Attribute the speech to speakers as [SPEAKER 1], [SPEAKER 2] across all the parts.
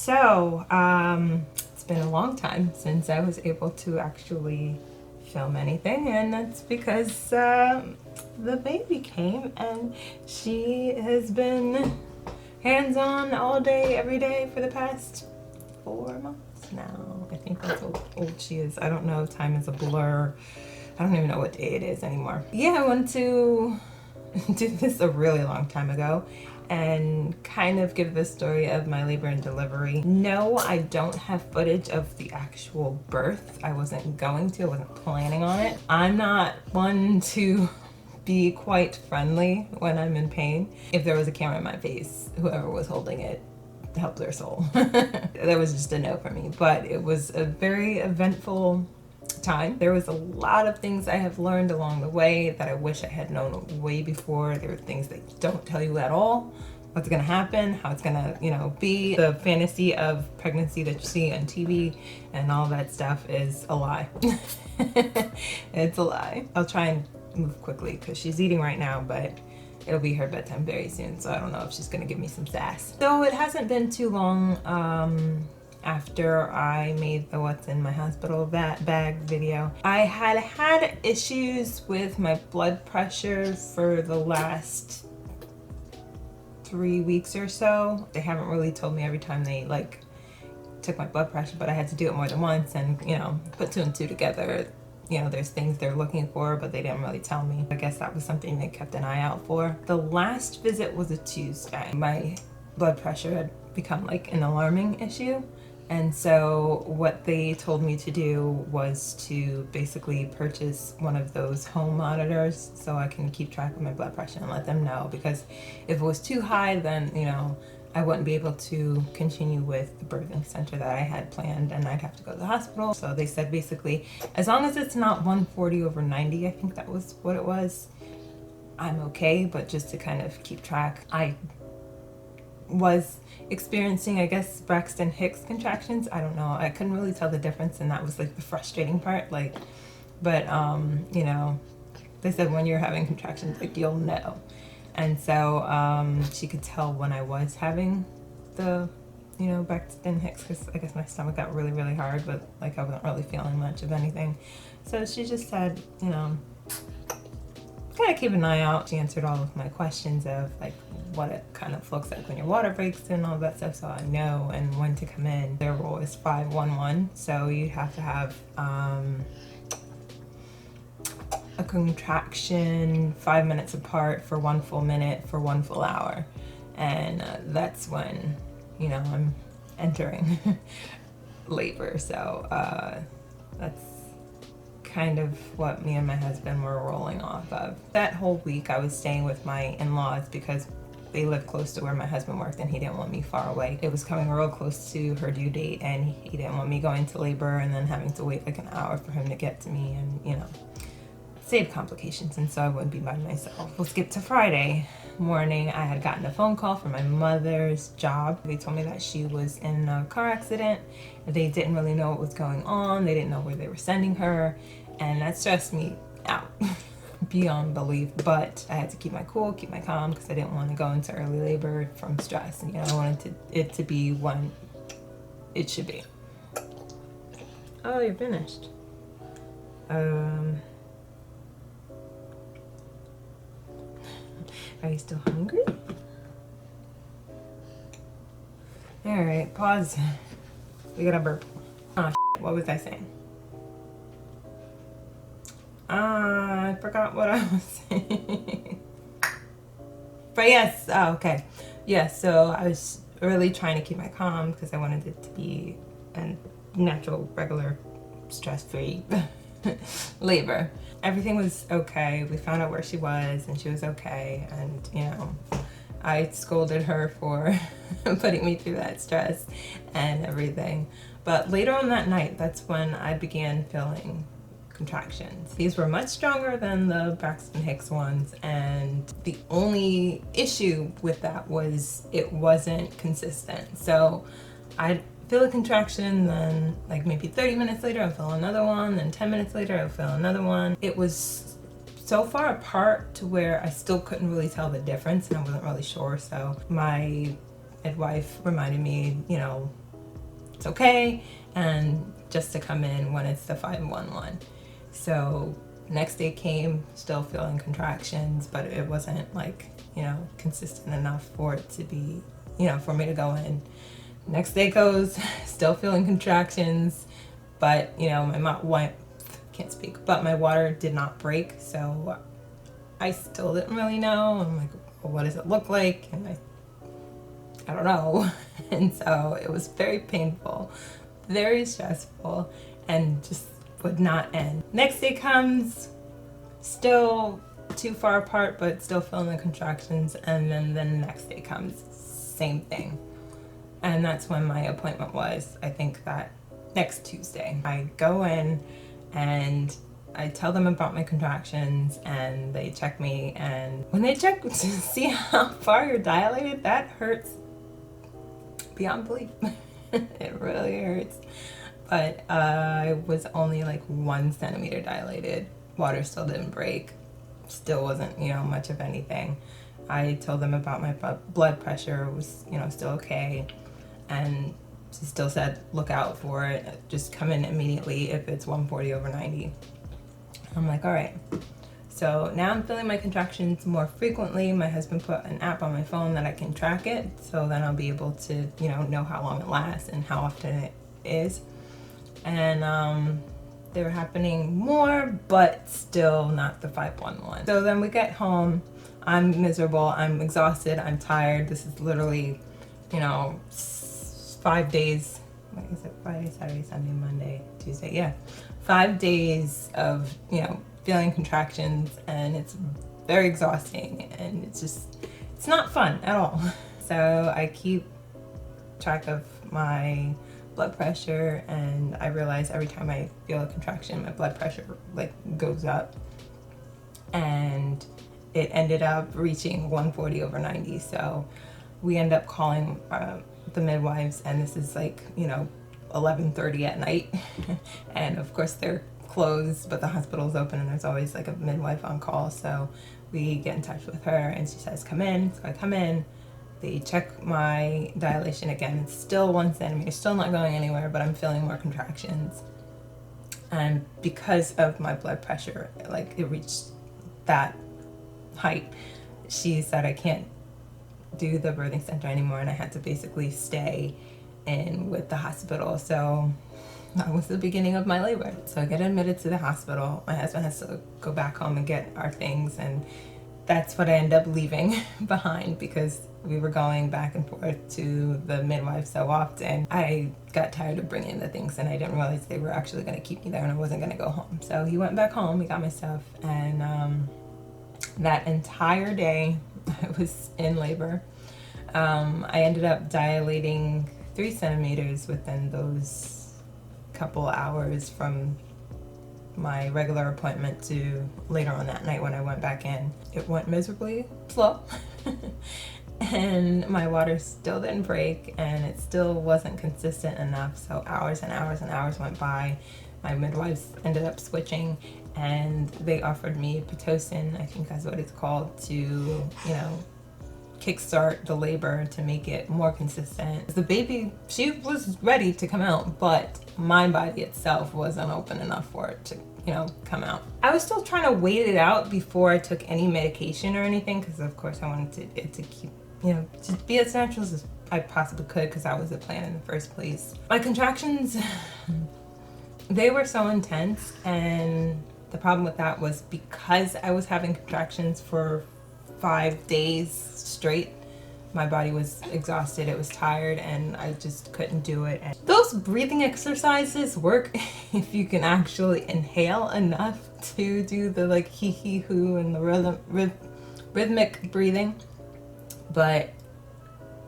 [SPEAKER 1] So, it's been a long time since I was able to actually film anything, and that's because the baby came and she has been hands-on all day, every day for the past 4 months now. I think that's how old she is. I don't know, time is a blur. I don't even know what day it is anymore. Yeah, I wanted to do this a really long time ago and kind of give the story of my labor and delivery. No, I don't have footage of the actual birth. I wasn't going to, I wasn't planning on it. I'm not one to be quite friendly when I'm in pain. If there was a camera in my face, whoever was holding it, help their soul. That was just a no for me, but it was a very eventful time. There was a lot of things I have learned along the way that I wish I had known way before. There are things that don't tell you at all what's gonna happen, how it's gonna, be. The fantasy of pregnancy that you see on TV and all that stuff is a lie. It's a lie. I'll try and move quickly because she's eating right now, but it'll be her bedtime very soon, so I don't know if she's gonna give me some sass. So it hasn't been too long after I made the what's in my hospital bag video. I had issues with my blood pressure for the last 3 weeks or so. They haven't really told me every time they took my blood pressure, but I had to do it more than once and put 2 and 2 together. There's things they're looking for, but they didn't really tell me. I guess that was something they kept an eye out for. The last visit was a Tuesday. My blood pressure had become an alarming issue. And so what they told me to do was to basically purchase one of those home monitors so I can keep track of my blood pressure and let them know, because if it was too high, then, I wouldn't be able to continue with the birthing center that I had planned and I'd have to go to the hospital. So they said basically, as long as it's not 140/90, I think that was what it was, I'm okay, but just to kind of keep track. I was experiencing, I guess, Braxton Hicks contractions. I don't know. I couldn't really tell the difference, and that was the frustrating part. But they said when you're having contractions, you'll know. And so she could tell when I was having the, Braxton Hicks, because I guess my stomach got really, really hard, but I wasn't really feeling much of anything. So she just said, kind of keep an eye out. She answered all of my questions of what it kind of looks like when your water breaks and all that stuff, so I know and when to come in. Their rule is 5-1-1, so you have to have a contraction 5 minutes apart for 1 full minute for 1 full hour, and that's when I'm entering labor. So that's kind of what me and my husband were rolling off of. That whole week I was staying with my in-laws because they live close to where my husband worked and he didn't want me far away. It was coming real close to her due date and he didn't want me going to labor and then having to wait an hour for him to get to me and save complications, and so I wouldn't be by myself. We'll skip to Friday morning. I had gotten a phone call from my mother's job. They told me that she was in a car accident. They didn't really know what was going on. They didn't know where they were sending her, and that stressed me out beyond belief. But I had to keep my cool, keep my calm, because I didn't want to go into early labor from stress. And I wanted it to be when it should be. Oh, you're finished. Are you still hungry? Alright, pause. We got a burp. Oh, what was I saying? I forgot what I was saying. But yes, okay. Yes, so I was really trying to keep my calm because I wanted it to be a natural, regular, stress-free labor. Everything was okay. We found out where she was and she was okay, and I scolded her for putting me through that stress and everything. But later on that night, that's when I began feeling contractions. These were much stronger than the Braxton Hicks ones, and the only issue with that was it wasn't consistent. So I'd feel a contraction, then maybe 30 minutes later I'll feel another one, then 10 minutes later I'll feel another one. It was so far apart to where I still couldn't really tell the difference, and I wasn't really sure. So my midwife reminded me, it's okay, and just to come in when it's the 511. So next day came, still feeling contractions, but it wasn't like, you know, consistent enough for it to be, you know, for me to go in. Next day goes, still feeling contractions, but you know, can't speak, but my water did not break, so I still didn't really know. I'm like, well, what does it look like? And I don't know. And so it was very painful, very stressful, and just would not end. Next day comes, still too far apart, but still feeling the contractions. And then the next day comes, same thing. And that's when my appointment was, I think that next Tuesday. I go in and I tell them about my contractions, and they check me, and when they check to see how far you're dilated, that hurts beyond belief. It really hurts. But I was only like 1 centimeter dilated. Water still didn't break. Still wasn't, you know, much of anything. I told them about my blood pressure was, you know, still okay. And she still said, look out for it. Just come in immediately if it's 140/90. I'm like, all right. So now I'm feeling my contractions more frequently. My husband put an app on my phone that I can track it. So then I'll be able to, you know how long it lasts and how often it is. And they were happening more, but still not the 511. So then we get home. I'm miserable. I'm exhausted. I'm tired. This is literally, you know, 5 days. What is it? Friday, Saturday, Sunday, Monday, Tuesday. Yeah. 5 days of, you know, feeling contractions, and it's very exhausting, and it's not fun at all. So I keep track of my blood pressure, and I realize every time I feel a contraction, my blood pressure like goes up, and it ended up reaching 140/90. So we end up calling the midwives, and this is like, you know, 11:30 at night. And of course they're closed, but the hospital's open, and there's always like a midwife on call. So we get in touch with her, and she says, come in. So I come in. They check my dilation again. It's still 1 centimeter, still not going anywhere, but I'm feeling more contractions. And because of my blood pressure, like it reached that height, she said I can't do the birthing center anymore, and I had to basically stay in with the hospital. So that was the beginning of my labor. So I get admitted to the hospital. My husband has to go back home and get our things, and that's what I ended up leaving behind, because we were going back and forth to the midwife so often. I got tired of bringing the things, and I didn't realize they were actually going to keep me there, and I wasn't going to go home. So he went back home, he got my stuff, and that entire day I was in labor. I ended up dilating 3 centimeters within those couple hours from my regular appointment to later on that night when I went back in. It went miserably slow. And my water still didn't break, and it still wasn't consistent enough. So hours and hours and hours went by. My midwives ended up switching, and they offered me Pitocin, I think that's what it's called, to, you know, kickstart the labor to make it more consistent. The baby, she was ready to come out, but my body itself wasn't open enough for it to, you know, come out. I was still trying to wait it out before I took any medication or anything, because of course I wanted it to keep, you know, to be as natural as I possibly could, because that was the plan in the first place. My contractions, they were so intense, and the problem with that was because I was having contractions for 5 days straight, my body was exhausted, it was tired, and I just couldn't do it. And those breathing exercises work if you can actually inhale enough to do the like hee-hee-hoo and the rhythmic breathing. But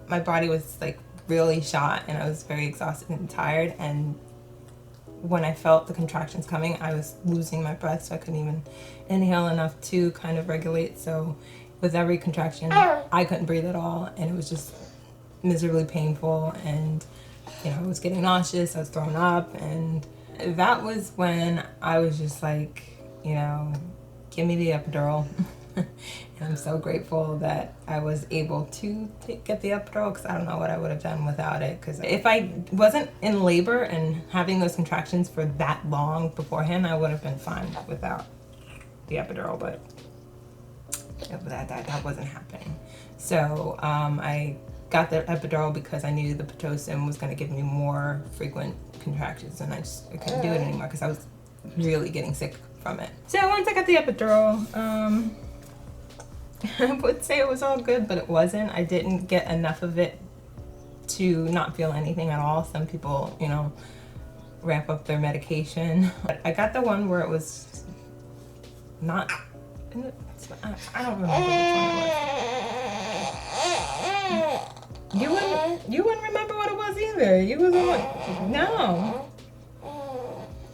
[SPEAKER 1] my body was like really shot, and I was very exhausted and tired, and when I felt the contractions coming, I was losing my breath, so I couldn't even inhale enough to kind of regulate. So with every contraction, I couldn't breathe at all, and it was just miserably painful, and you know, I was getting nauseous, I was throwing up, and that was when I was just like, you know, give me the epidural. And I'm so grateful that I was able to get the epidural, because I don't know what I would have done without it. Because if I wasn't in labor and having those contractions for that long beforehand, I would have been fine without the epidural, but that wasn't happening. So I got the epidural because I knew the Pitocin was going to give me more frequent contractions, and I couldn't do it anymore because I was really getting sick from it. So once I got the epidural, I would say it was all good, but it wasn't. I didn't get enough of it to not feel anything at all. Some people, you know, ramp up their medication. But I got the one where it was not, I don't remember which one it was. You wouldn't remember what it was either. You was on, no.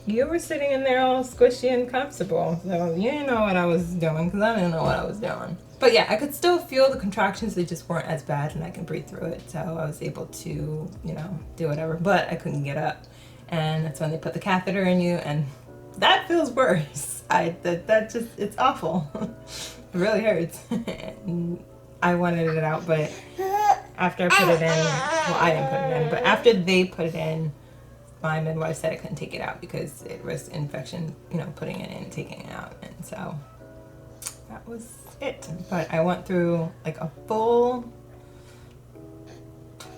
[SPEAKER 1] You were sitting in there all squishy and comfortable, so you didn't know what I was doing, because I didn't know what I was doing. But yeah, I could still feel the contractions, they just weren't as bad, and I can breathe through it, so I was able to, you know, do whatever, but I couldn't get up. And that's when they put the catheter in you, and that feels worse. That just, it's awful. It really hurts. And I wanted it out, but after I put it in, well, I didn't put it in, but after they put it in, my midwife said I couldn't take it out because it risked infection, you know, putting it in and taking it out. And so that was it. But I went through like a full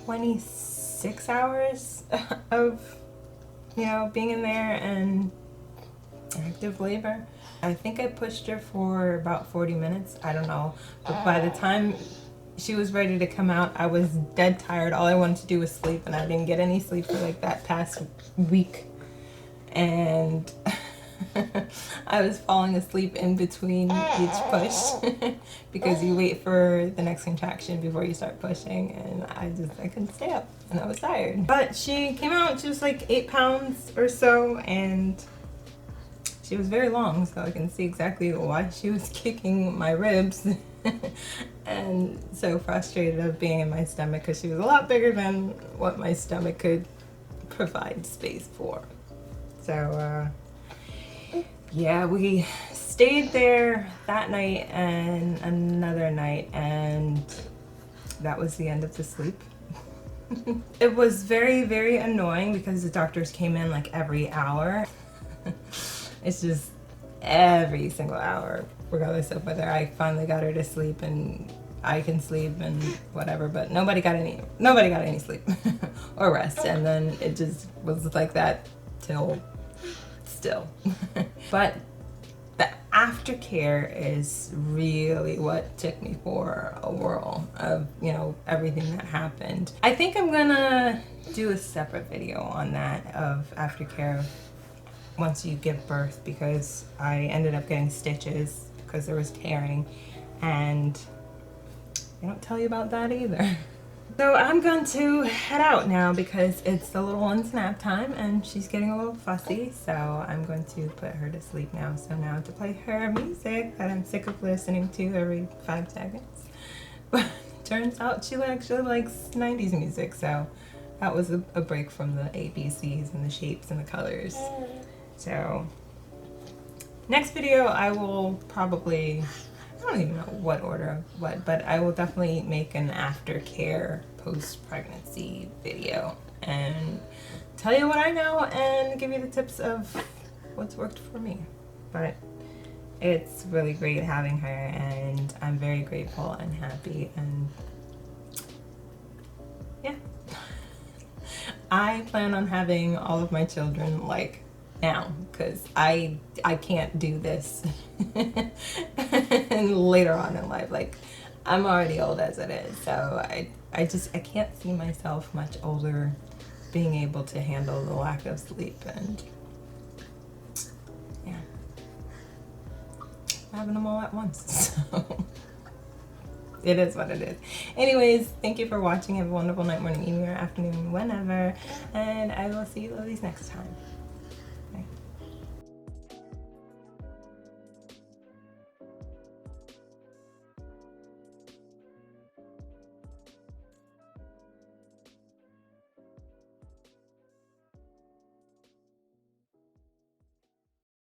[SPEAKER 1] 26 hours of, you know, being in there and active labor. I think I pushed her for about 40 minutes. I don't know. But by the time she was ready to come out, I was dead tired. All I wanted to do was sleep, and I didn't get any sleep for like that past week. And I was falling asleep in between each push because you wait for the next contraction before you start pushing, and I couldn't stay up and I was tired. But she came out, she was like 8 pounds or so, and she was very long, so I can see exactly why she was kicking my ribs. And so frustrated of being in my stomach because she was a lot bigger than what my stomach could provide space for. So yeah, we stayed there that night and another night, and that was the end of the sleep. It was very, very annoying because the doctors came in like every hour. It's just every single hour, regardless of whether I finally got her to sleep and I can sleep and whatever, but nobody got any sleep or rest, and then it just was like that till still. But the aftercare is really what took me for a whirl of, you know, everything that happened. I think I'm gonna do a separate video on that of aftercare once you give birth, because I ended up getting stitches because there was tearing, and I don't tell you about that either. So I'm going to head out now because it's the little one's nap time and she's getting a little fussy, so I'm going to put her to sleep now. So now I have to play her music that I'm sick of listening to every 5 seconds. But turns out she actually likes 90s music, so that was a break from the ABCs and the shapes and the colors. So next video I will probably, I don't even know what order of what, but I will definitely make an aftercare post-pregnancy video and tell you what I know and give you the tips of what's worked for me. But it's really great having her, and I'm very grateful and happy, and yeah. I plan on having all of my children like now, because I can't do this and later on in life. Like, I'm already old as it is, so I can't see myself much older being able to handle the lack of sleep, and yeah, having them all at once. So it is what it is. Anyways, thank you for watching. Have a wonderful night, morning, evening, or afternoon, whenever, and I will see you ladies next time.